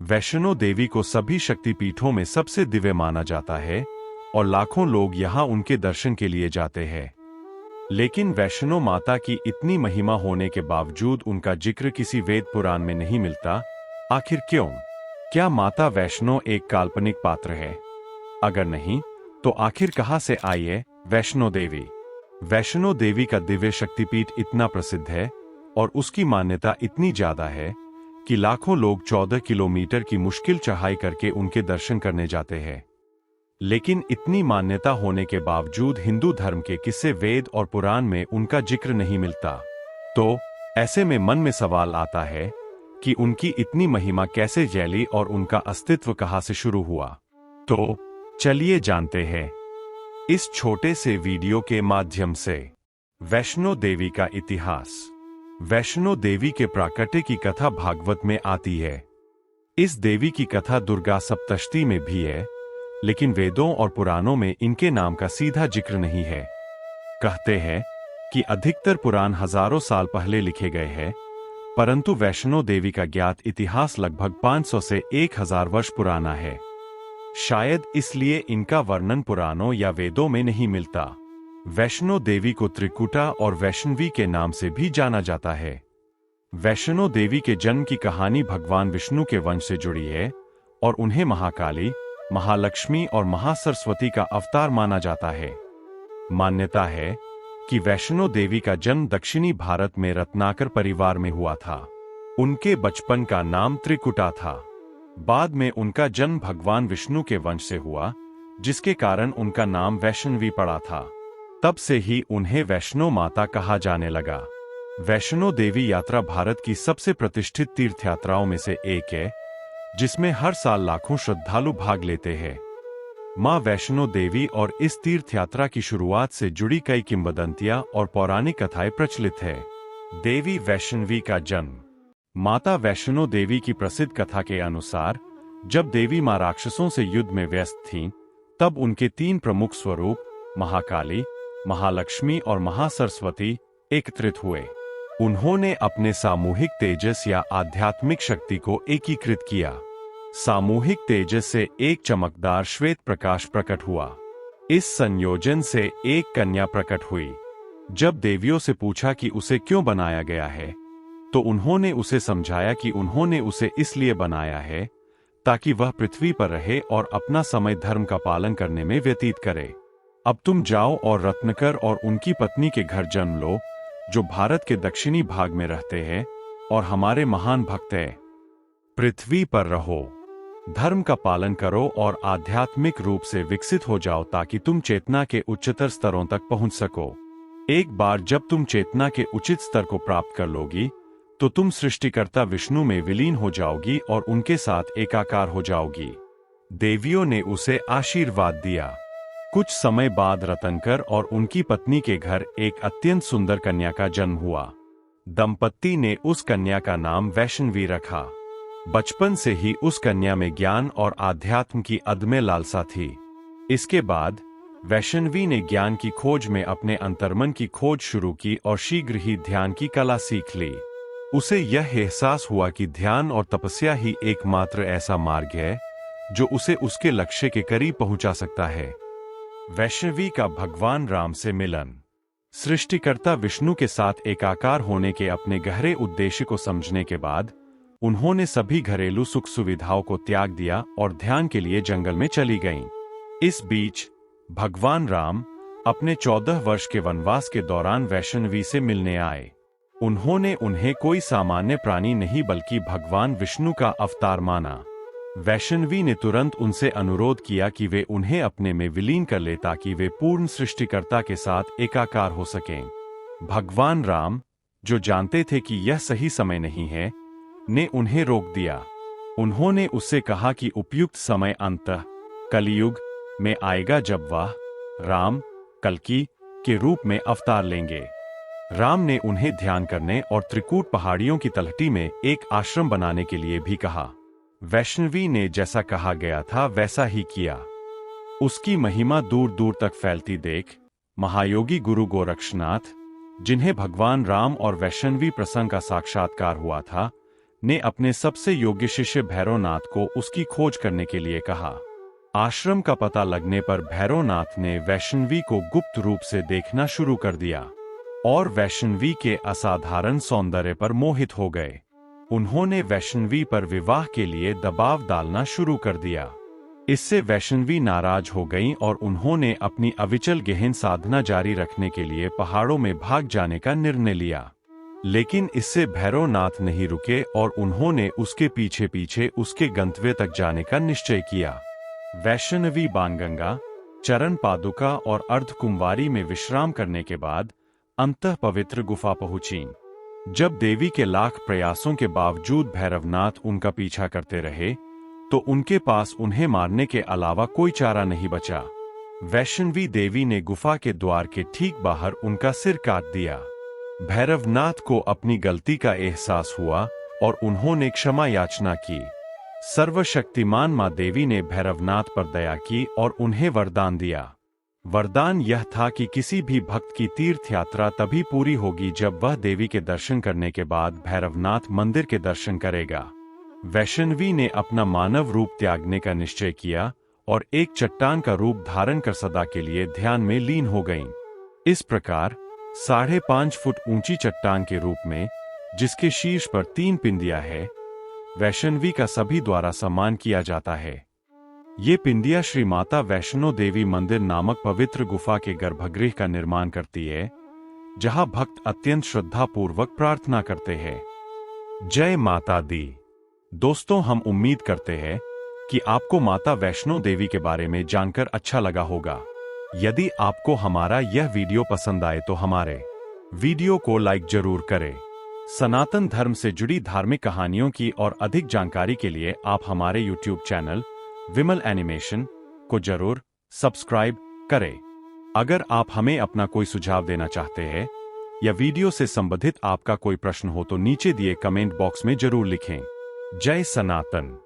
वैष्णो देवी को सभी शक्तिपीठों में सबसे दिव्य माना जाता है और लाखों लोग यहाँ उनके दर्शन के लिए जाते हैं। लेकिन वैष्णो माता की इतनी महिमा होने के बावजूद उनका जिक्र किसी वेद पुराण में नहीं मिलता। आखिर क्यों? क्या माता वैष्णो एक काल्पनिक पात्र है? अगर नहीं, तो आखिर कहां से आई है वैष्णो देवी? वैष्णो देवी का दिव्य शक्तिपीठ इतना प्रसिद्ध है और उसकी मान्यता इतनी ज्यादा है कि लाखों लोग 14 किलोमीटर की मुश्किल चढ़ाई करके उनके दर्शन करने जाते हैं। लेकिन इतनी मान्यता होने के बावजूद हिंदू धर्म के किसी वेद और पुराण में उनका जिक्र नहीं मिलता। तो ऐसे में मन में सवाल आता है कि उनकी इतनी महिमा कैसे फैली और उनका अस्तित्व कहां से शुरू हुआ। तो चलिए जानते हैं इस छोटे से वीडियो के माध्यम से वैष्णो देवी का इतिहास। वैष्णो देवी के प्राकट्य की कथा भागवत में आती है। इस देवी की कथा दुर्गा सप्तशती में भी है, लेकिन वेदों और पुराणों में इनके नाम का सीधा जिक्र नहीं है। कहते हैं कि अधिकतर पुराण हजारों साल पहले लिखे गए हैं, परंतु वैष्णो देवी का ज्ञात इतिहास लगभग 500 से 1000 वर्ष पुराना है। शायद इसलिए इनका वर्णन पुराणों या वेदों में नहीं मिलता। वैष्णो देवी को त्रिकुटा और वैष्णवी के नाम से भी जाना जाता है। वैष्णो देवी के जन्म की कहानी भगवान विष्णु के वंश से जुड़ी है और उन्हें महाकाली, महालक्ष्मी और महासरस्वती का अवतार माना जाता है। मान्यता है कि वैष्णो देवी का जन्म दक्षिणी भारत में रत्नाकर परिवार में हुआ था। उनके बचपन का नाम त्रिकुटा था। बाद में उनका जन्म भगवान विष्णु के वंश से हुआ, जिसके कारण उनका नाम वैष्णवी पड़ा था। तब से ही उन्हें वैष्णो माता कहा जाने लगा। वैष्णो देवी यात्रा भारत की सबसे प्रतिष्ठित तीर्थ यात्राओं में से एक है, जिसमें हर साल लाखों श्रद्धालु भाग लेते हैं। मां वैष्णो देवी और इस तीर्थ यात्रा की शुरुआत से जुड़ी कई किंवदंतियां और पौराणिक कथाएं प्रचलित है। देवी वैष्णवी का जन्म। माता वैष्णो देवी की प्रसिद्ध कथा के अनुसार जब देवी मां राक्षसों से युद्ध में व्यस्त थीं, तब उनके 3 प्रमुख स्वरूप महाकाली, महालक्ष्मी और महासरस्वती एकत्रित हुए। उन्होंने अपने सामूहिक तेजस या आध्यात्मिक शक्ति को एकीकृत किया। सामूहिक तेजस से एक चमकदार श्वेत प्रकाश प्रकट हुआ। इस संयोजन से एक कन्या प्रकट हुई। जब देवियों से पूछा कि उसे क्यों बनाया गया है, तो उन्होंने उसे समझाया कि उन्होंने उसे इसलिए बनाया है ताकि वह पृथ्वी पर रहे और अपना समय धर्म का पालन करने में व्यतीत करे। अब तुम जाओ और रत्नाकर और उनकी पत्नी के घर जन्म लो, जो भारत के दक्षिणी भाग में रहते हैं और हमारे महान भक्त हैं। पृथ्वी पर रहो, धर्म का पालन करो और आध्यात्मिक रूप से विकसित हो जाओ ताकि तुम चेतना के उच्चतर स्तरों तक पहुंच सको। एक बार जब तुम चेतना के उचित स्तर को प्राप्त कर लोगी, तो तुम सृष्टिकर्ता विष्णु में विलीन हो जाओगी और उनके साथ एकाकार हो जाओगी। देवियों ने उसे आशीर्वाद दिया। कुछ समय बाद रत्नाकर और उनकी पत्नी के घर एक अत्यंत सुंदर कन्या का जन्म हुआ। दंपत्ति ने उस कन्या का नाम वैष्णवी रखा। बचपन से ही उस कन्या में ज्ञान और आध्यात्म की अदम्य लालसा थी। इसके बाद वैष्णवी ने ज्ञान की खोज में अपने अंतर्मन की खोज शुरू की और शीघ्र ही ध्यान की कला सीख ली। उसे यह एहसास हुआ कि ध्यान और तपस्या ही एकमात्र ऐसा मार्ग है जो उसे उसके लक्ष्य के करीब पहुंचा सकता है। वैष्णवी का भगवान राम से मिलन। सृष्टिकर्ता विष्णु के साथ एकाकार होने के अपने गहरे उद्देश्य को समझने के बाद उन्होंने सभी घरेलू सुख सुविधाओं को त्याग दिया और ध्यान के लिए जंगल में चली गईं। इस बीच भगवान राम अपने 14 वर्ष के वनवास के दौरान वैष्णवी से मिलने आए। उन्होंने उन्हें कोई सामान्य प्राणी नहीं बल्कि भगवान विष्णु का अवतार माना। वैष्णवी ने तुरंत उनसे अनुरोध किया कि वे उन्हें अपने में विलीन कर ले ताकि वे पूर्ण सृष्टिकर्ता के साथ एकाकार हो सकें। भगवान राम, जो जानते थे कि यह सही समय नहीं है, ने उन्हें रोक दिया। उन्होंने उससे कहा कि उपयुक्त समय अंततः कलियुग में आएगा जब वह राम कल्कि के रूप में अवतार लेंगे। राम ने उन्हें ध्यान करने और त्रिकूट पहाड़ियों की तलहटी में एक आश्रम बनाने के लिए भी कहा। वैष्णवी ने जैसा कहा गया था वैसा ही किया। उसकी महिमा दूर दूर तक फैलती देख महायोगी गुरु गोरक्षनाथ, जिन्हें भगवान राम और वैष्णवी प्रसंग का साक्षात्कार हुआ था, ने अपने सबसे योग्य शिष्य भैरवनाथ को उसकी खोज करने के लिए कहा। आश्रम का पता लगने पर भैरवनाथ ने वैष्णवी को गुप्त रूप से देखना शुरू कर दिया और वैष्णवी के असाधारण सौंदर्य पर मोहित हो गए। उन्होंने वैष्णवी पर विवाह के लिए दबाव डालना शुरू कर दिया। इससे वैष्णवी नाराज हो गईं और उन्होंने अपनी अविचल गहन साधना जारी रखने के लिए पहाड़ों में भाग जाने का निर्णय लिया। लेकिन इससे भैरवनाथ नहीं रुके और उन्होंने उसके पीछे पीछे उसके गंतव्य तक जाने का निश्चय किया। वैष्णवी बाणगंगा, चरण पादुका और अर्धकुंवारी में विश्राम करने के बाद अंतः पवित्र गुफा पहुंची। जब देवी के लाख प्रयासों के बावजूद भैरवनाथ उनका पीछा करते रहे तो उनके पास उन्हें मारने के अलावा कोई चारा नहीं बचा। वैष्णवी देवी ने गुफा के द्वार के ठीक बाहर उनका सिर काट दिया। भैरवनाथ को अपनी गलती का एहसास हुआ और उन्होंने क्षमा याचना की। सर्वशक्तिमान मां देवी ने भैरवनाथ पर दया की और उन्हें वरदान दिया। वरदान यह था कि किसी भी भक्त की तीर्थ यात्रा तभी पूरी होगी जब वह देवी के दर्शन करने के बाद भैरवनाथ मंदिर के दर्शन करेगा। वैष्णवी ने अपना मानव रूप त्यागने का निश्चय किया और एक चट्टान का रूप धारण कर सदा के लिए ध्यान में लीन हो गईं। इस प्रकार 5.5 फुट ऊंची चट्टान के रूप में, जिसके शीर्ष पर 3 पिंडियां है, वैष्णवी का सभी द्वारा सम्मान किया जाता है। ये पिंडियां श्री माता वैष्णो देवी मंदिर नामक पवित्र गुफा के गर्भगृह का निर्माण करती है, जहां भक्त अत्यंत श्रद्धापूर्वक प्रार्थना करते हैं। जय माता दी। दोस्तों, हम उम्मीद करते हैं कि आपको माता वैष्णो देवी के बारे में जानकर अच्छा लगा होगा। यदि आपको हमारा यह वीडियो पसंद आए तो हमारे वीडियो को लाइक जरूर करें। सनातन धर्म से जुड़ी धार्मिक कहानियों की और अधिक जानकारी के लिए आप हमारे YouTube चैनल विमल एनिमेशन को जरूर सब्सक्राइब करें। अगर आप हमें अपना कोई सुझाव देना चाहते हैं या वीडियो से संबंधित आपका कोई प्रश्न हो तो नीचे दिए कमेंट बॉक्स में जरूर लिखें। जय सनातन।